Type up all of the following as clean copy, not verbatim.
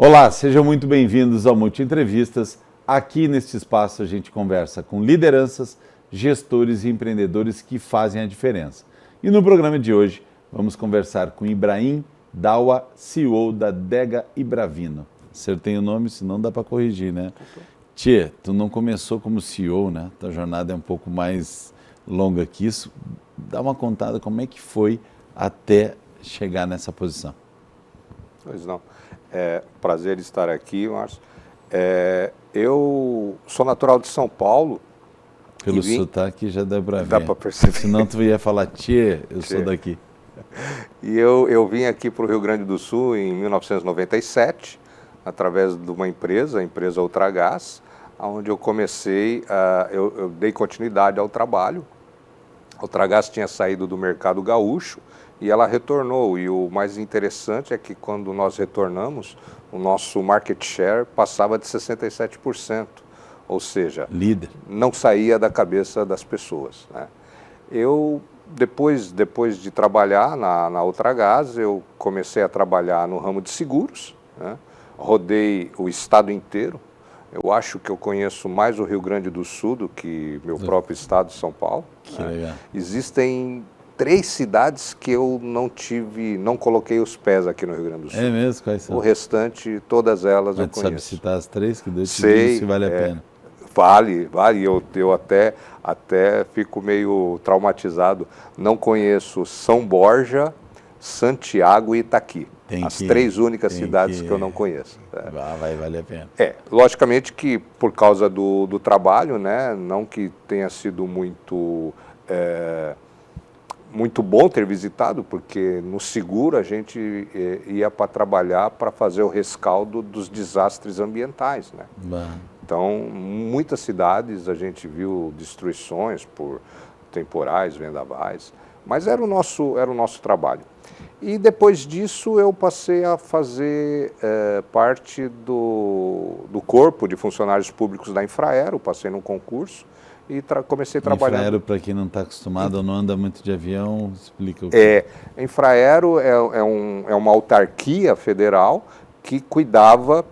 Olá, sejam muito bem-vindos ao Multi Entrevistas. Aqui neste espaço a gente conversa com lideranças, gestores e empreendedores que fazem a diferença. E no programa de hoje vamos conversar com Ibrahim Dawa, CEO da Dega Ibravino. Acertei o nome, senão dá para corrigir, né? Tchê, tu não começou como CEO, né? Tua jornada é um pouco mais longa que isso. Dá uma contada como é que foi até chegar nessa posição. Pois não. Prazer estar aqui, Márcio. Eu sou natural de São Paulo. Pelo sotaque já dá para ver. Dá para perceber. Senão tu ia falar, tchê, eu sou daqui. E eu vim aqui para o Rio Grande do Sul em 1997, através de uma empresa, a empresa Ultragaz, onde eu comecei, eu dei continuidade ao trabalho. A Ultragaz tinha saído do mercado gaúcho e ela retornou. E o mais interessante é que quando nós retornamos, o nosso market share passava de 67%. Ou seja, líder, não saía da cabeça das pessoas, né? Eu, depois de trabalhar na Ultragaz, eu comecei a trabalhar no ramo de seguros, né? Rodei o estado inteiro. Eu acho que eu conheço mais o Rio Grande do Sul do que meu próprio estado, São Paulo. Que legal. Existem 3 cidades que eu não coloquei os pés aqui no Rio Grande do Sul. É mesmo? Quais são? O restante, todas elas eu conheço. Sabe citar as 3 que Deus te Sei, diz se vale a pena. Vale. Eu até fico meio traumatizado. Não conheço São Borja, Santiago e Itaqui. As 3 únicas cidades que eu não conheço. Vai valer a pena. Logicamente que por causa do trabalho, né, não que tenha sido muito bom ter visitado, porque no seguro a gente ia para trabalhar para fazer o rescaldo dos desastres ambientais, né? Então, muitas cidades a gente viu destruições por temporais, vendavais, mas era o nosso trabalho. E depois disso eu passei a fazer parte do corpo de funcionários públicos da Infraero, passei num concurso e comecei trabalhando. Infraero, para quem não está acostumado ou não anda muito de avião, explica o que A Infraero é uma autarquia federal que cuidava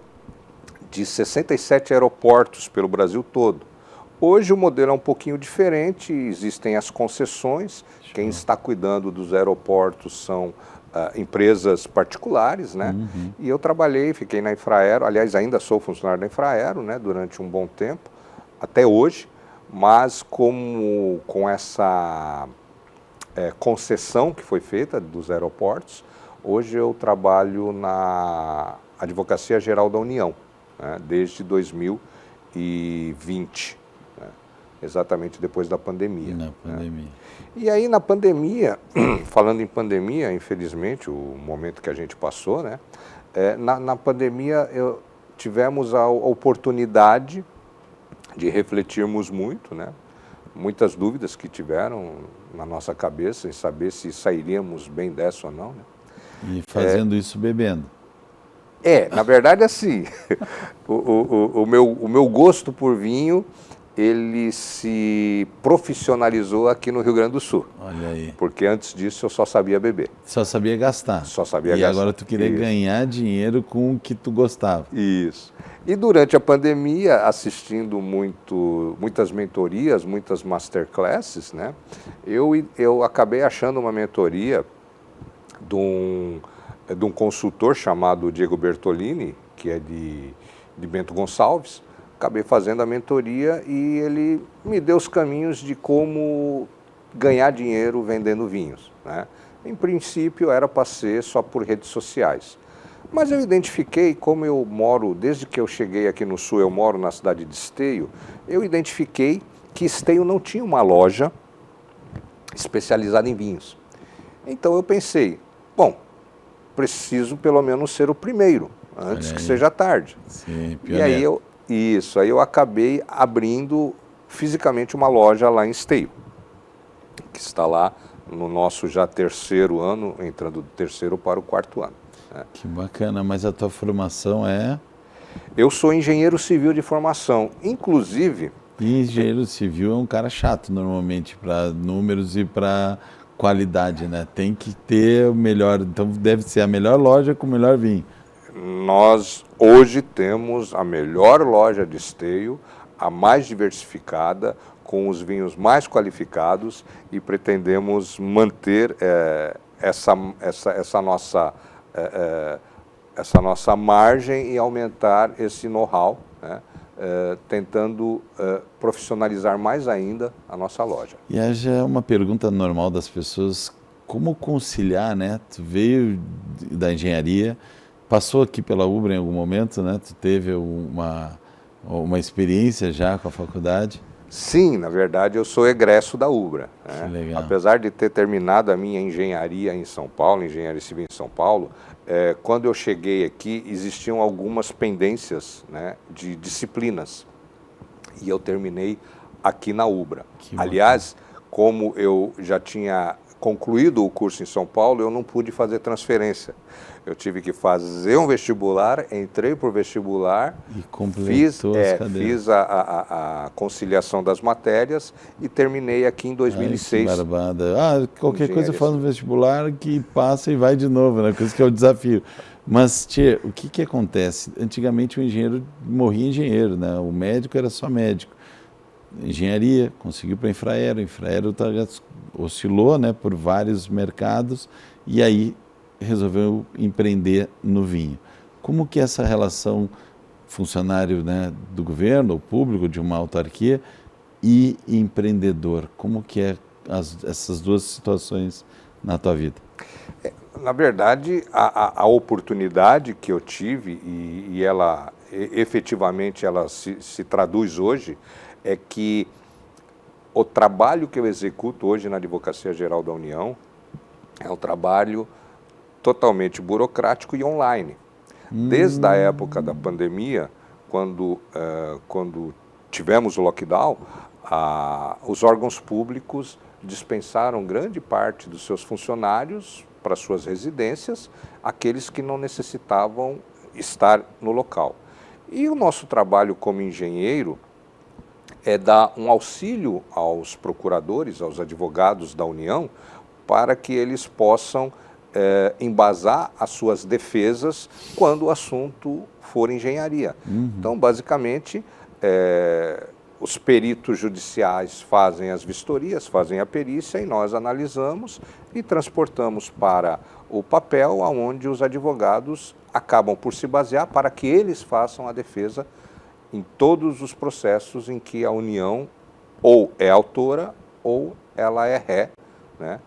de 67 aeroportos pelo Brasil todo. Hoje o modelo é um pouquinho diferente, existem as concessões. Quem está cuidando dos aeroportos são empresas particulares, né? E eu fiquei na Infraero, aliás, ainda sou funcionário da Infraero, né, durante um bom tempo, até hoje, mas com essa concessão que foi feita dos aeroportos, hoje eu trabalho na Advocacia Geral da União, né, desde 2020, né, exatamente depois da pandemia. Na pandemia. Né? E aí na pandemia, falando em pandemia, infelizmente, o momento que a gente passou, né, na pandemia tivemos a oportunidade de refletirmos muito, né, muitas dúvidas que tiveram na nossa cabeça em saber se sairíamos bem dessa ou não, né? E fazendo isso bebendo. Na verdade, assim, o meu gosto por vinho, ele se profissionalizou aqui no Rio Grande do Sul. Olha aí. Porque antes disso eu só sabia beber. Só sabia gastar. Só sabia gastar. E agora tu queria ganhar dinheiro com o que tu gostava. Isso. E durante a pandemia, assistindo muitas mentorias, muitas masterclasses, né, eu acabei achando uma mentoria de um consultor chamado Diego Bertolini, que é de Bento Gonçalves. Acabei fazendo a mentoria e ele me deu os caminhos de como ganhar dinheiro vendendo vinhos, né? Em princípio era para ser só por redes sociais. Mas eu identifiquei, como eu moro, desde que eu cheguei aqui no Sul, eu moro na cidade de Esteio, eu identifiquei que Esteio não tinha uma loja especializada em vinhos. Então eu pensei, bom, preciso pelo menos ser o primeiro, antes que seja tarde. Sim, e aí eu acabei abrindo fisicamente uma loja lá em Esteio, que está lá no nosso já 3º ano, entrando do 3º para o 4º ano. Né? Que bacana, mas a tua formação é? Eu sou engenheiro civil de formação, inclusive... E engenheiro civil é um cara chato normalmente para números e para qualidade, né? Tem que ter o melhor, então deve ser a melhor loja com o melhor vinho. nós hoje temos a melhor loja de esteio, a mais diversificada, com os vinhos mais qualificados, e pretendemos manter essa nossa margem e aumentar esse know-how, né? Tentando profissionalizar mais ainda a nossa loja. E aí já é uma pergunta normal das pessoas, como conciliar, né? Tu veio da engenharia, passou aqui pela Ubra em algum momento, né? Tu teve uma experiência já com a faculdade? Sim, na verdade eu sou egresso da Ubra, né? Que legal. Apesar de ter terminado a minha engenharia em São Paulo, engenharia civil em São Paulo, quando eu cheguei aqui existiam algumas pendências, né, de disciplinas, e eu terminei aqui na Ubra. Aliás, como eu já tinha concluído o curso em São Paulo, eu não pude fazer transferência. Eu tive que fazer um vestibular, entrei para o vestibular, fiz a conciliação das matérias e terminei aqui em 2006. Ai, que barbada. Qualquer coisa faz um vestibular que passa e vai de novo, né? Coisa que é o desafio. Mas, tchê, o que acontece? Antigamente o engenheiro morria engenheiro, né? O médico era só médico. Engenharia, conseguiu para Infraero oscilou, né, por vários mercados e aí resolveu empreender no vinho. Como que é essa relação funcionário, né, do governo, ou público, de uma autarquia, e empreendedor? Como que é essas duas situações na tua vida? Na verdade, a oportunidade que eu tive, e ela efetivamente ela se traduz hoje, é que o trabalho que eu executo hoje na Advocacia Geral da União é um trabalho totalmente burocrático e online. Desde a época da pandemia, quando tivemos o lockdown, os órgãos públicos dispensaram grande parte dos seus funcionários para suas residências, aqueles que não necessitavam estar no local. E o nosso trabalho como engenheiro é dar um auxílio aos procuradores, aos advogados da União, para que eles possam embasar as suas defesas quando o assunto for engenharia. Então, basicamente, os peritos judiciais fazem as vistorias, fazem a perícia e nós analisamos e transportamos para o papel onde os advogados acabam por se basear para que eles façam a defesa em todos os processos em que a União ou é autora ou ela é ré, né,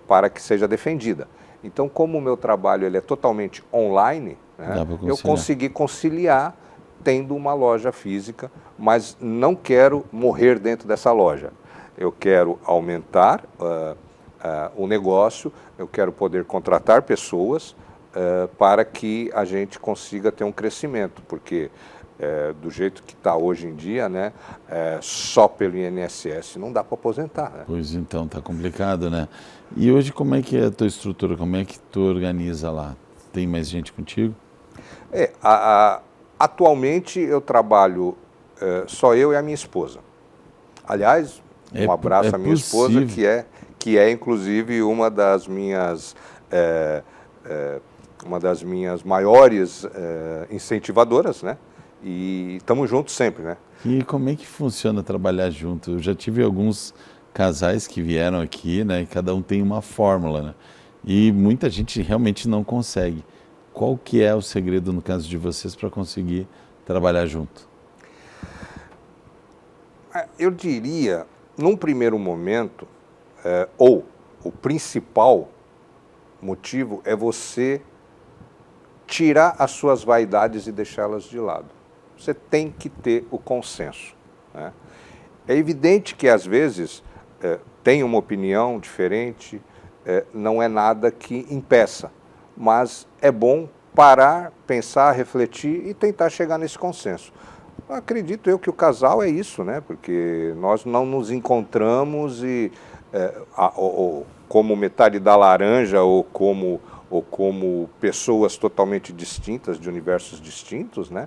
para que seja defendida. Então, como o meu trabalho ele é totalmente online, né, eu consegui conciliar tendo uma loja física, mas não quero morrer dentro dessa loja. Eu quero aumentar o negócio, eu quero poder contratar pessoas para que a gente consiga ter um crescimento, porque do jeito que está hoje em dia, né, só pelo INSS não dá para aposentar, né? Pois então, está complicado, né? E hoje como é que é a tua estrutura? Como é que tu organiza lá? Tem mais gente contigo? Atualmente eu trabalho só eu e a minha esposa. Aliás, um abraço à minha esposa, que é inclusive uma das minhas maiores incentivadoras, né? E estamos juntos sempre, né? E como é que funciona trabalhar junto? Eu já tive alguns casais que vieram aqui, né? E cada um tem uma fórmula, né? E muita gente realmente não consegue. Qual que é o segredo, no caso de vocês, para conseguir trabalhar junto? Eu diria, num primeiro momento, ou o principal motivo é você tirar as suas vaidades e deixá-las de lado. Você tem que ter o consenso, né? É evidente que, às vezes, tem uma opinião diferente, não é nada que impeça, mas é bom parar, pensar, refletir e tentar chegar nesse consenso. Acredito eu que o casal é isso, né? Porque nós não nos encontramos e, como metade da laranja ou como pessoas totalmente distintas, de universos distintos, né?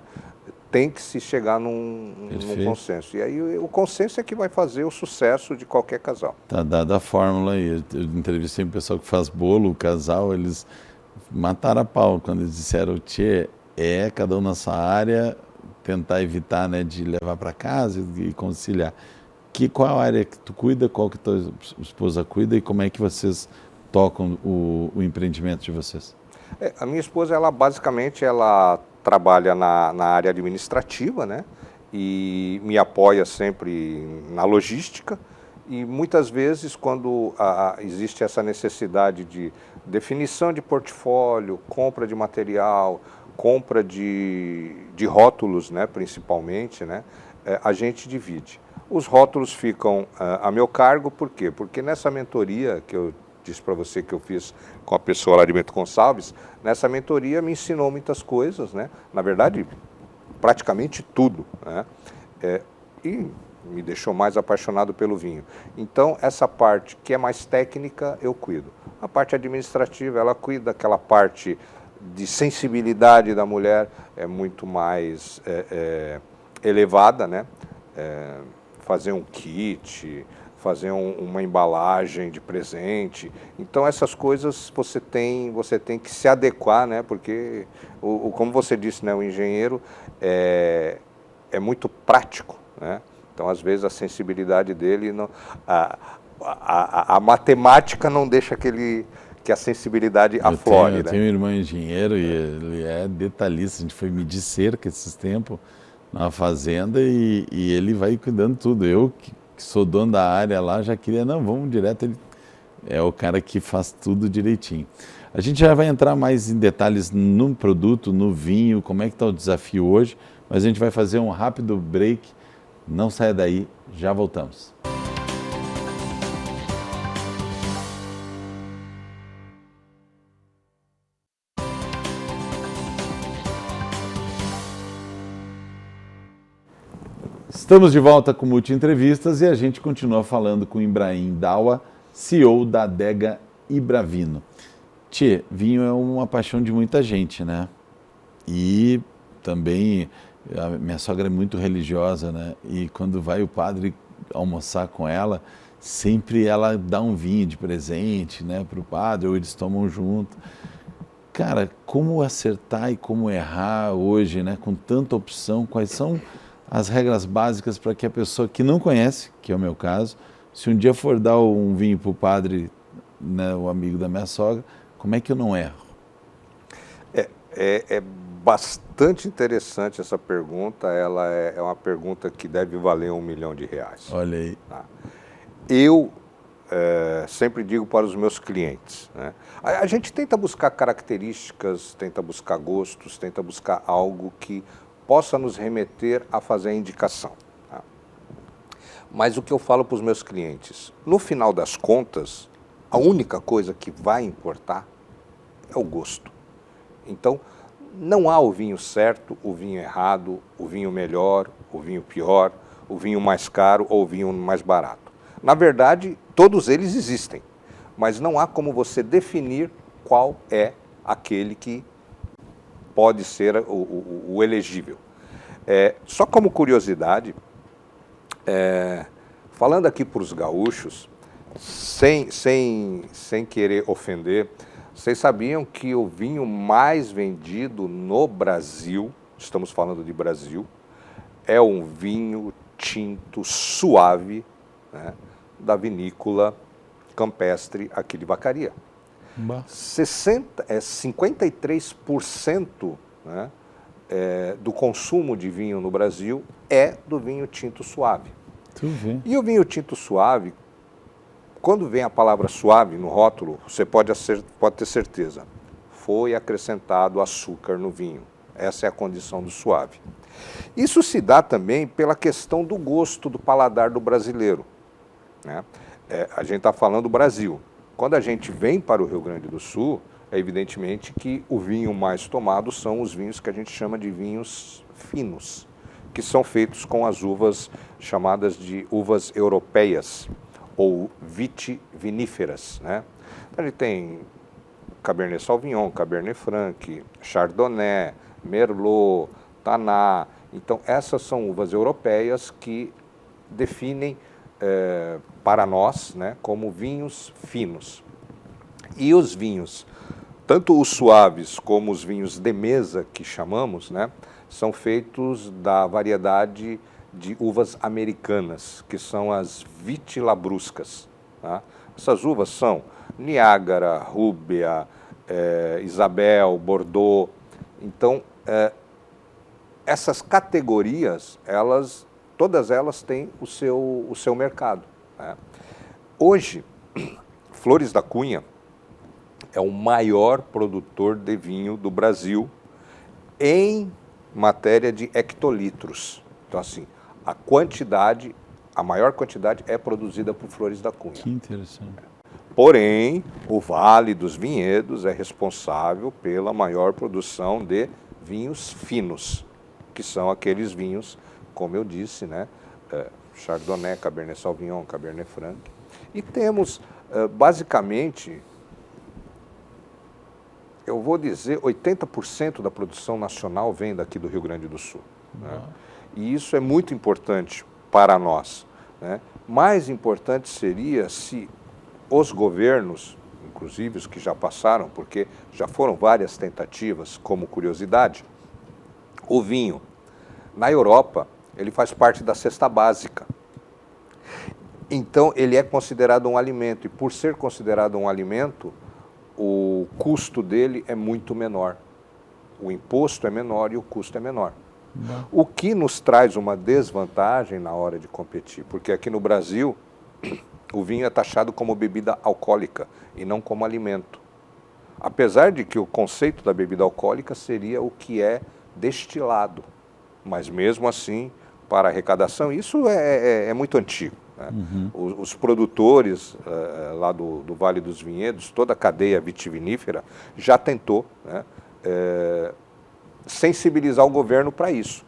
Tem que se chegar num consenso. E aí o consenso é que vai fazer o sucesso de qualquer casal. Tá dada a fórmula aí. Eu entrevistei um pessoal que faz bolo, o casal, eles mataram a pau quando eles disseram, tchê, cada um na sua área, tentar evitar, né, de levar para casa e conciliar. Qual a área que tu cuida, qual que tua esposa cuida e como é que vocês tocam o empreendimento de vocês? A minha esposa, ela basicamente, ela trabalha na área administrativa, né? E me apoia sempre na logística. E muitas vezes, quando existe essa necessidade de definição de portfólio, compra de material, compra de rótulos, né, principalmente, né, a gente divide. Os rótulos ficam a meu cargo, por quê? Porque nessa mentoria que eu disse para você que eu fiz com a pessoa lá de Bento Gonçalves, nessa mentoria me ensinou muitas coisas, né? Na verdade, praticamente tudo, né? E me deixou mais apaixonado pelo vinho. Então, essa parte que é mais técnica, eu cuido. A parte administrativa, ela cuida daquela parte de sensibilidade da mulher, é muito mais elevada, né? Fazer um kit, fazer uma embalagem de presente. Então, essas coisas você tem que se adequar, né? Porque, como você disse, né, o engenheiro é muito prático, né? Então, às vezes, a sensibilidade dele, a matemática não deixa que a sensibilidade aflore. Eu tenho um irmão engenheiro e ele é detalhista. A gente foi medir cerca esses tempos na fazenda e ele vai cuidando tudo. Eu, que sou dono da área lá, já queria, não, vamos direto. Ele é o cara que faz tudo direitinho. A gente já vai entrar mais em detalhes no produto, no vinho, como é que está o desafio hoje, mas a gente vai fazer um rápido break. Não saia daí, já voltamos. Estamos de volta com Multi Entrevistas e a gente continua falando com Ibrahim Dawa, CEO da Adega Ibravino. Tchê, vinho é uma paixão de muita gente, né? E também a minha sogra é muito religiosa, né? E quando vai o padre almoçar com ela, sempre ela dá um vinho de presente, né, para o padre, ou eles tomam junto. Cara, como acertar e como errar hoje, né, com tanta opção? Quais são as regras básicas para que a pessoa que não conhece, que é o meu caso, se um dia for dar um vinho para o padre, né, o amigo da minha sogra, como é que eu não erro? É bastante interessante essa pergunta. Ela é uma pergunta que deve valer R$1 milhão. Olha aí. Tá? Eu sempre digo para os meus clientes, né? A gente tenta buscar características, tenta buscar gostos, tenta buscar algo que possa nos remeter a fazer a indicação. Tá? Mas o que eu falo para os meus clientes, no final das contas, a única coisa que vai importar é o gosto. Então, não há o vinho certo, o vinho errado, o vinho melhor, o vinho pior, o vinho mais caro ou o vinho mais barato. Na verdade, todos eles existem, mas não há como você definir qual é aquele que pode ser o elegível. Só como curiosidade, falando aqui para os gaúchos, sem querer ofender, vocês sabiam que o vinho mais vendido no Brasil, estamos falando de Brasil, é um vinho tinto suave, né, da vinícola campestre aqui de Vacaria. 53%, né, do consumo de vinho no Brasil é do vinho tinto suave. E o vinho tinto suave, quando vem a palavra suave no rótulo, você pode ter certeza, foi acrescentado açúcar no vinho. Essa é a condição do suave. Isso se dá também pela questão do gosto do paladar do brasileiro, né? A gente está falando do Brasil. Quando a gente vem para o Rio Grande do Sul, é evidentemente que o vinho mais tomado são os vinhos que a gente chama de vinhos finos, que são feitos com as uvas chamadas de uvas europeias, ou vitiviníferas, né? Então, ele tem Cabernet Sauvignon, Cabernet Franc, Chardonnay, Merlot, Taná. Então, essas são uvas europeias que definem para nós, né, como vinhos finos. E os vinhos tanto os suaves como os vinhos de mesa, que chamamos, né, são feitos da variedade de uvas americanas, que são as vitilabruscas. Tá? Essas uvas são Niágara, Rúbia, Isabel, Bordeaux. Então, essas categorias, todas elas têm o seu mercado. Né? Hoje, Flores da Cunha é o maior produtor de vinho do Brasil em matéria de hectolitros. Então, assim, a maior quantidade é produzida por Flores da Cunha. Que interessante. Porém, o Vale dos Vinhedos é responsável pela maior produção de vinhos finos, que são aqueles vinhos, como eu disse, né, Chardonnay, Cabernet Sauvignon, Cabernet Franc. E temos, basicamente, eu vou dizer, 80% da produção nacional vem daqui do Rio Grande do Sul. Né? E isso é muito importante para nós. Né? Mais importante seria se os governos, inclusive os que já passaram, porque já foram várias tentativas, como curiosidade, o vinho, na Europa, ele faz parte da cesta básica. Então, ele é considerado um alimento, e por ser considerado um alimento, o custo dele é muito menor. O imposto é menor e o custo é menor. O que nos traz uma desvantagem na hora de competir, porque aqui no Brasil, o vinho é taxado como bebida alcoólica e não como alimento. Apesar de que o conceito da bebida alcoólica seria o que é destilado, mas mesmo assim, para arrecadação, isso é muito antigo. Né? Os produtores lá do Vale dos Vinhedos, toda a cadeia vitivinífera, já tentou, né, sensibilizar o governo para isso,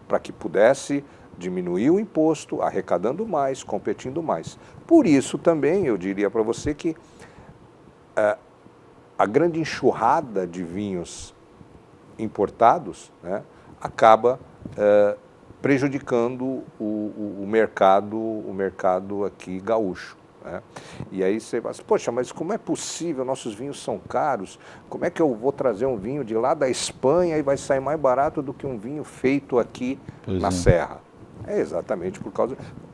para que pudesse diminuir o imposto, arrecadando mais, competindo mais. Por isso também eu diria para você que a grande enxurrada de vinhos importados, né, acaba prejudicando o mercado aqui gaúcho. Né? E aí você fala assim, poxa, mas como é possível, nossos vinhos são caros, como é que eu vou trazer um vinho de lá da Espanha e vai sair mais barato do que um vinho feito aqui na Serra? É exatamente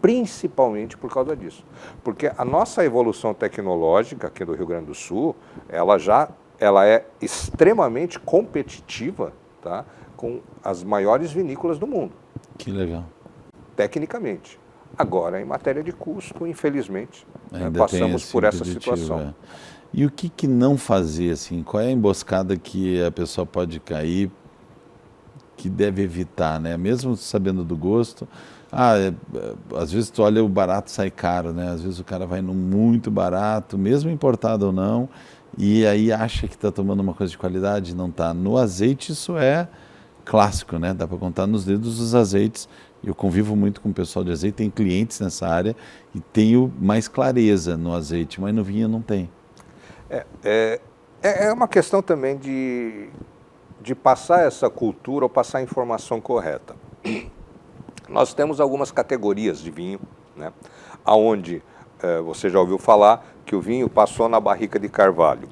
principalmente por causa disso. Porque a nossa evolução tecnológica aqui do Rio Grande do Sul, ela é extremamente competitiva, tá, com as maiores vinícolas do mundo. Que legal. Tecnicamente. Agora, em matéria de custo, infelizmente, passamos por essa situação. E o que não fazer, assim? Qual é a emboscada que a pessoa pode cair, que deve evitar, né? Mesmo sabendo do gosto. Às vezes tu olha o barato sai caro, né? Às vezes o cara vai no muito barato, mesmo importado ou não, e aí acha que está tomando uma coisa de qualidade, não está. No azeite isso é clássico, né? Dá para contar nos dedos os azeites. Eu convivo muito com o pessoal de azeite, tem clientes nessa área e tenho mais clareza no azeite, mas no vinho não tem. É uma questão também de passar essa cultura ou passar a informação correta. Nós temos algumas categorias de vinho, né? Onde você já ouviu falar que o vinho passou na barrica de carvalho.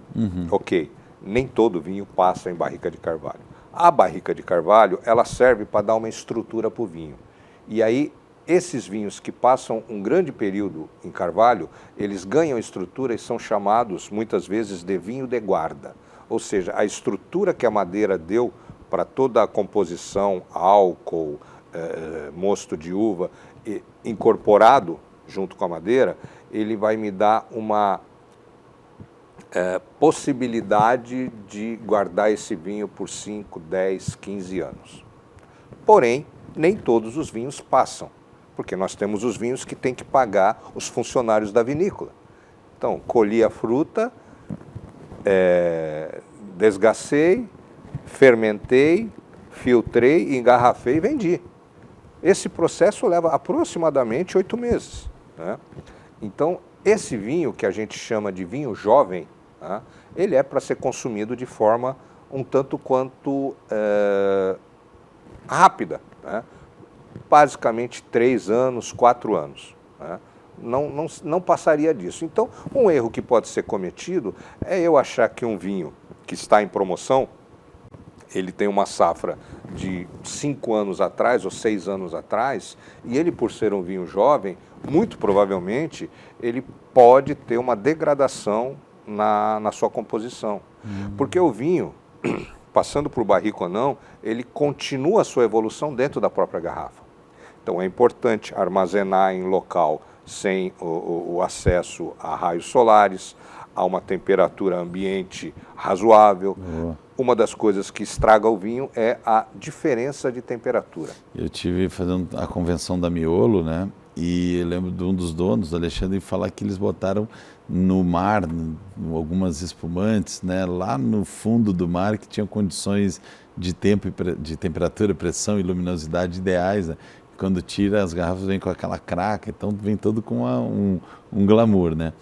Ok, nem todo vinho passa em barrica de carvalho. A barrica de carvalho, ela serve para dar uma estrutura para o vinho. E aí, esses vinhos que passam um grande período em carvalho, eles ganham estrutura e são chamados, muitas vezes, de vinho de guarda. Ou seja, a estrutura que a madeira deu para toda a composição, álcool, mosto de uva, incorporado junto com a madeira, ele vai me dar uma possibilidade de guardar esse vinho por 5, 10, 15 anos. Porém, nem todos os vinhos passam, porque nós temos os vinhos que tem que pagar os funcionários da vinícola. Então, colhi a fruta, desgacei, fermentei, filtrei, engarrafei e vendi. Esse processo leva aproximadamente 8 meses. Né? Então, esse vinho que a gente chama de vinho jovem, né, ele é para ser consumido de forma um tanto quanto rápida. Né? Basicamente 3 anos, 4 anos. Né? Não passaria disso. Então, um erro que pode ser cometido é eu achar que um vinho que está em promoção, ele tem uma safra de 5 anos atrás ou 6 anos atrás, e ele, por ser um vinho jovem, muito provavelmente ele pode ter uma degradação na sua composição. Porque o vinho, passando por barrico ou não, ele continua a sua evolução dentro da própria garrafa. Então é importante armazenar em local sem o acesso a raios solares, a uma temperatura ambiente razoável. Uma das coisas que estraga o vinho é a diferença de temperatura. Eu tive fazendo a convenção da Miolo, né? E eu lembro de um dos donos, Alexandre, falar que eles botaram no mar algumas espumantes, né? Lá no fundo do mar, que tinham condições de tempo, de temperatura, pressão e luminosidade ideais, né? Quando tira, as garrafas vêm com aquela craca, então vem todo com um glamour, né?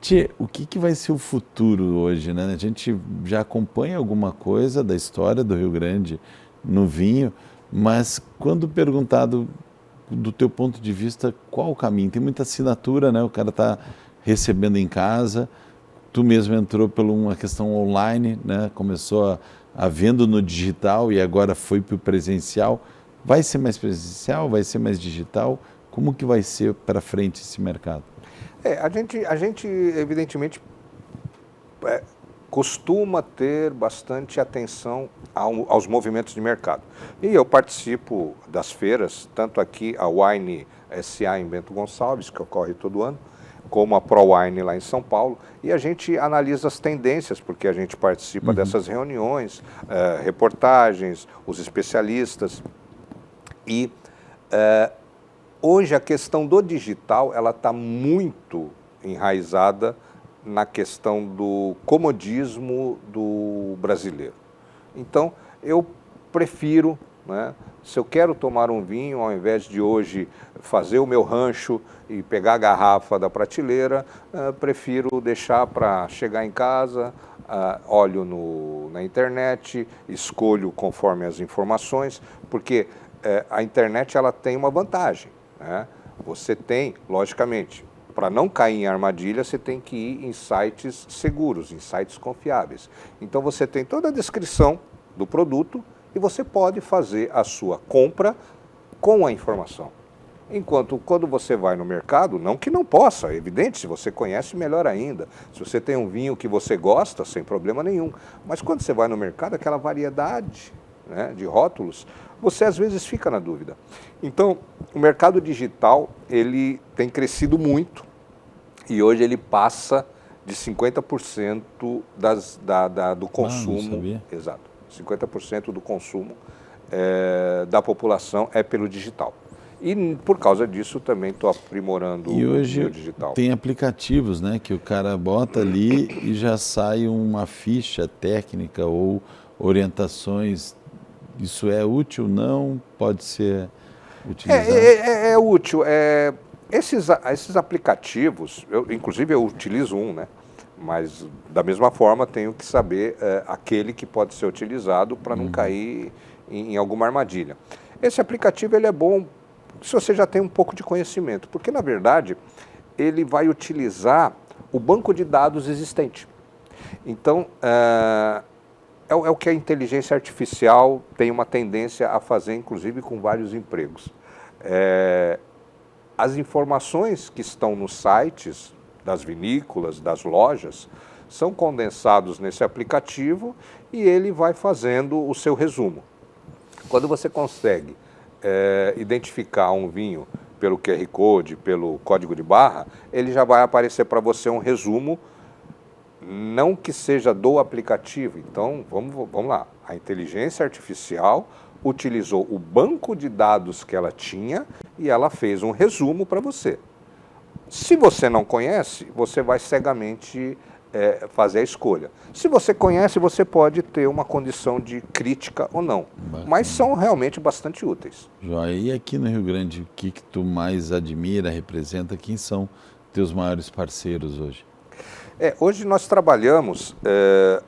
Tchê, o que vai ser o futuro hoje, né? A gente já acompanha alguma coisa da história do Rio Grande no vinho, mas quando perguntado do teu ponto de vista, qual o caminho? Tem muita assinatura, né? O cara está recebendo em casa, tu mesmo entrou por uma questão online, né? Começou a venda no digital e agora foi para o presencial. Vai ser mais presencial? Vai ser mais digital? Como que vai ser para frente esse mercado? A gente evidentemente, costuma ter bastante atenção aos movimentos de mercado. E eu participo das feiras, tanto aqui a Wine SA em Bento Gonçalves, que ocorre todo ano, como a ProWine lá em São Paulo, e a gente analisa as tendências, porque a gente participa dessas reuniões, reportagens, os especialistas. E hoje a questão do digital, ela está muito enraizada na questão do comodismo do brasileiro. Então, eu prefiro, né, se eu quero tomar um vinho, ao invés de hoje fazer o meu rancho e pegar a garrafa da prateleira, prefiro deixar para chegar em casa, olho na internet, escolho conforme as informações, porque a internet ela tem uma vantagem, né? Você tem, logicamente, para não cair em armadilha, você tem que ir em sites seguros, em sites confiáveis. Então você tem toda a descrição do produto e você pode fazer a sua compra com a informação. Enquanto quando você vai no mercado, não que não possa, é evidente, se você conhece, melhor ainda. Se você tem um vinho que você gosta, sem problema nenhum. Mas quando você vai no mercado, aquela variedade, né, de rótulos, você às vezes fica na dúvida. Então, o mercado digital, ele tem crescido muito e hoje ele passa de 50% do consumo. Exato, 50% do consumo da população é pelo digital. E por causa disso também estou aprimorando o meu digital. Tem aplicativos, né, que o cara bota ali e já sai uma ficha técnica ou orientações. Isso é útil? Não? Pode ser utilizado? É útil. Esses aplicativos, inclusive eu utilizo um, né? Mas da mesma forma tenho que saber aquele que pode ser utilizado para não cair em alguma armadilha. Esse aplicativo ele é bom se você já tem um pouco de conhecimento, porque na verdade ele vai utilizar o banco de dados existente. Então, é o que a inteligência artificial tem uma tendência a fazer, inclusive com vários empregos. As informações que estão nos sites das vinícolas, das lojas, são condensados nesse aplicativo e ele vai fazendo o seu resumo. Quando você consegue identificar um vinho pelo QR Code, pelo código de barra, ele já vai aparecer para você um resumo, não que seja do aplicativo. Então, vamos lá. A inteligência artificial utilizou o banco de dados que ela tinha e ela fez um resumo para você. Se você não conhece, você vai cegamente fazer a escolha. Se você conhece, você pode ter uma condição de crítica ou não. Bacana. Mas são realmente bastante úteis. Joia. E aqui no Rio Grande, o que tu mais admira, representa? Quem são teus maiores parceiros hoje? Hoje nós trabalhamos,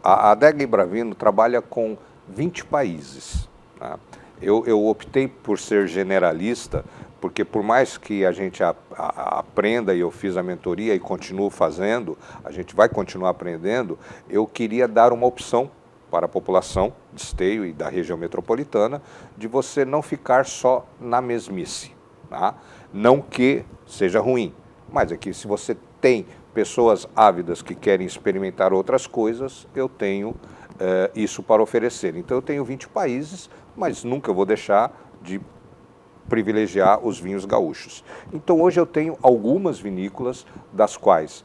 a Adega Bravino trabalha com 20 países. Né? Eu optei por ser generalista, porque por mais que a gente aprenda, e eu fiz a mentoria e continuo fazendo, a gente vai continuar aprendendo, eu queria dar uma opção para a população de Esteio e da região metropolitana, de você não ficar só na mesmice. Tá? Não que seja ruim, mas é que se você tem pessoas ávidas que querem experimentar outras coisas, eu tenho isso para oferecer. Então eu tenho 20 países, mas nunca vou deixar de privilegiar os vinhos gaúchos. Então hoje eu tenho algumas vinícolas, das quais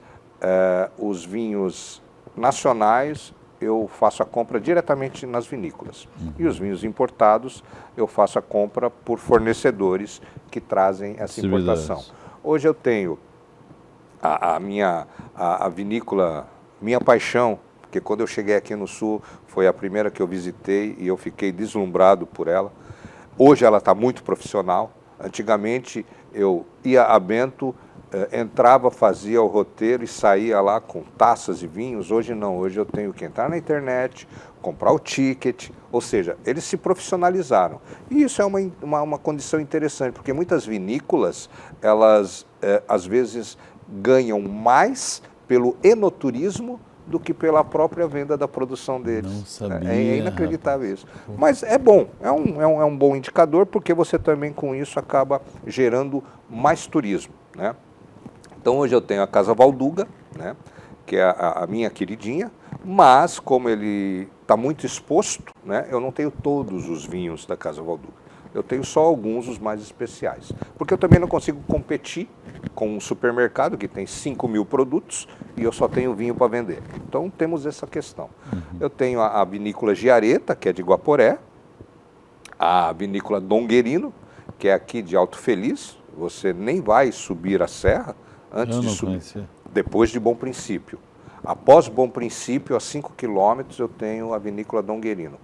os vinhos nacionais eu faço a compra diretamente nas vinícolas. E os vinhos importados eu faço a compra por fornecedores que trazem essa importação. Hoje eu tenho a vinícola, minha paixão, porque quando eu cheguei aqui no Sul, foi a primeira que eu visitei e eu fiquei deslumbrado por ela. Hoje ela está muito profissional. Antigamente eu ia a Bento, entrava, fazia o roteiro e saía lá com taças e vinhos. Hoje não, hoje eu tenho que entrar na internet, comprar o ticket, ou seja, eles se profissionalizaram. E isso é uma condição interessante, porque muitas vinícolas, elas às vezes ganham mais pelo enoturismo do que pela própria venda da produção deles. Não sabia, é inacreditável isso. Mas é bom, é um bom indicador, porque você também com isso acaba gerando mais turismo, né? Então hoje eu tenho a Casa Valduga, né, que é a minha queridinha, mas como ele está muito exposto, né, eu não tenho todos os vinhos da Casa Valduga. Eu tenho só alguns, os mais especiais. Porque eu também não consigo competir com um supermercado que tem 5.000 produtos e eu só tenho vinho para vender. Então temos essa questão. Eu tenho a vinícola Giareta, que é de Guaporé, a vinícola Donguerino, que é aqui de Alto Feliz. Você nem vai subir a serra antes de subir, depois de Bom Princípio. Após Bom Princípio, a 5 quilômetros, eu tenho a vinícola Donguerino.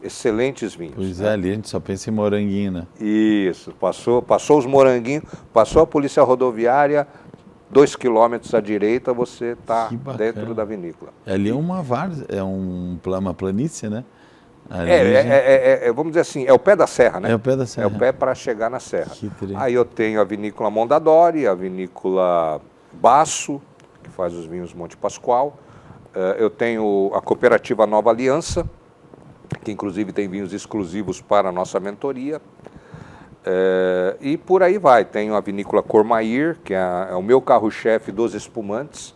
Excelentes vinhos. Pois é, ali a gente só pensa em moranguinho, né? Isso, passou os moranguinhos, passou a polícia rodoviária, 2 quilômetros à direita, você está dentro da vinícola. Ali é uma várzea, uma planície, né? Vamos dizer assim, é o pé da serra, né? É o pé da serra. É o pé para chegar na serra. Aí eu tenho a vinícola Mondadori, a vinícola Basso, que faz os vinhos Monte Pascoal. Eu tenho a cooperativa Nova Aliança, que inclusive tem vinhos exclusivos para a nossa mentoria. E por aí vai. Tenho a vinícola Cormair, que é o meu carro-chefe dos espumantes.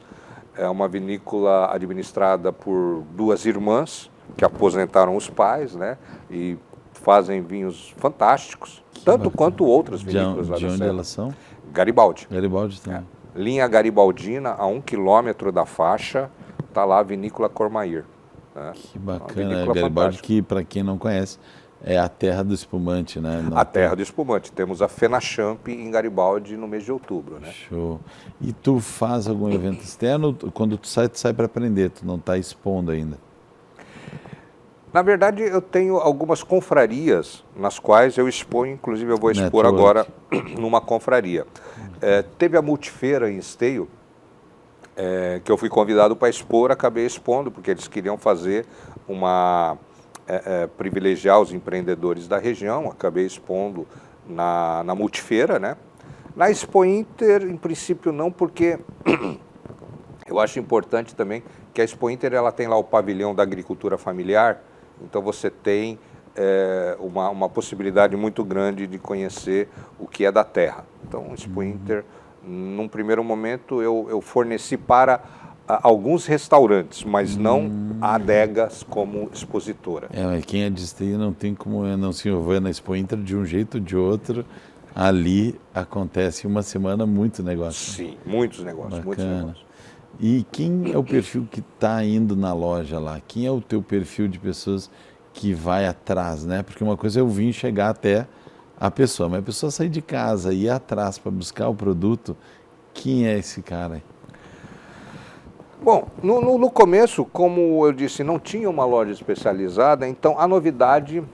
É uma vinícola administrada por 2 irmãs, que aposentaram os pais, né? E fazem vinhos fantásticos, tanto quanto outras vinícolas lá da serra. De onde elas são? Garibaldi. Garibaldi também. Linha Garibaldina, a 1 quilômetro da faixa, está lá a vinícola Cormair. Né? Que bacana, Garibaldi, que para quem não conhece, é a terra do espumante, né? A terra do espumante. Temos a FenaChamp em Garibaldi no mês de outubro, né? Show. E tu faz algum evento externo? Quando tu sai para aprender, tu não está expondo ainda? Na verdade, eu tenho algumas confrarias nas quais eu exponho, inclusive eu vou expor agora numa confraria. Teve a Multifeira em Esteio, que eu fui convidado para expor, acabei expondo, porque eles queriam fazer privilegiar os empreendedores da região, acabei expondo na Multifeira, né? Na Expo Inter, em princípio não, porque eu acho importante também que a Expo Inter ela tem lá o pavilhão da agricultura familiar. Então você tem uma possibilidade muito grande de conhecer o que é da terra. Então o Expo Inter, num primeiro momento, eu forneci para alguns restaurantes, mas não a adegas como expositora. Quem é de Esteio não tem como não se envolver na Expo Inter de um jeito ou de outro. Ali acontece uma semana muito negócio. Sim, muitos negócios, muitos negócios. E quem é o perfil que está indo na loja lá? Quem é o teu perfil de pessoas que vai atrás, né? Porque uma coisa é eu vim chegar até a pessoa, mas a pessoa sair de casa e ir atrás para buscar o produto, quem é esse cara aí? Bom, no começo, como eu disse, não tinha uma loja especializada, então a novidade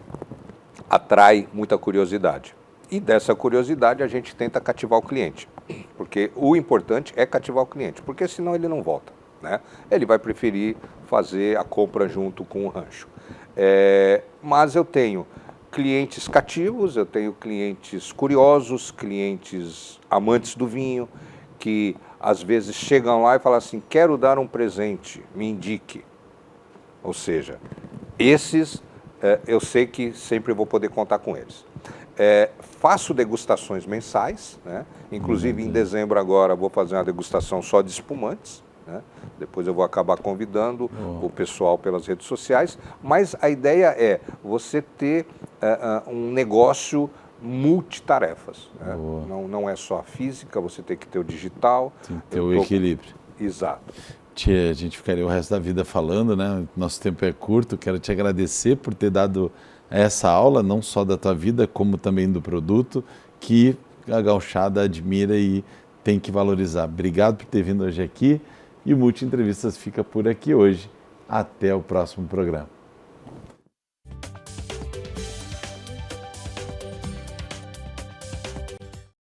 atrai muita curiosidade. E dessa curiosidade a gente tenta cativar o cliente, porque o importante é cativar o cliente, porque senão ele não volta, né? Ele vai preferir fazer a compra junto com o rancho. Mas eu tenho clientes cativos, eu tenho clientes curiosos, clientes amantes do vinho, que às vezes chegam lá e falam assim, quero dar um presente, me indique. Ou seja, Esses, eu sei que sempre vou poder contar com eles. Faço degustações mensais, né? Inclusive em dezembro agora vou fazer uma degustação só de espumantes, né? Depois eu vou acabar convidando o pessoal pelas redes sociais, mas a ideia é você ter um negócio multitarefas, né? Não é só a física, você tem que ter o digital. Tem que ter o equilíbrio. Exato. Tia, a gente ficaria o resto da vida falando, né? Nosso tempo é curto, quero te agradecer por ter dado essa aula, não só da tua vida, como também do produto, que a Gauchada admira e tem que valorizar. Obrigado por ter vindo hoje aqui e o Multi Entrevistas fica por aqui hoje. Até o próximo programa.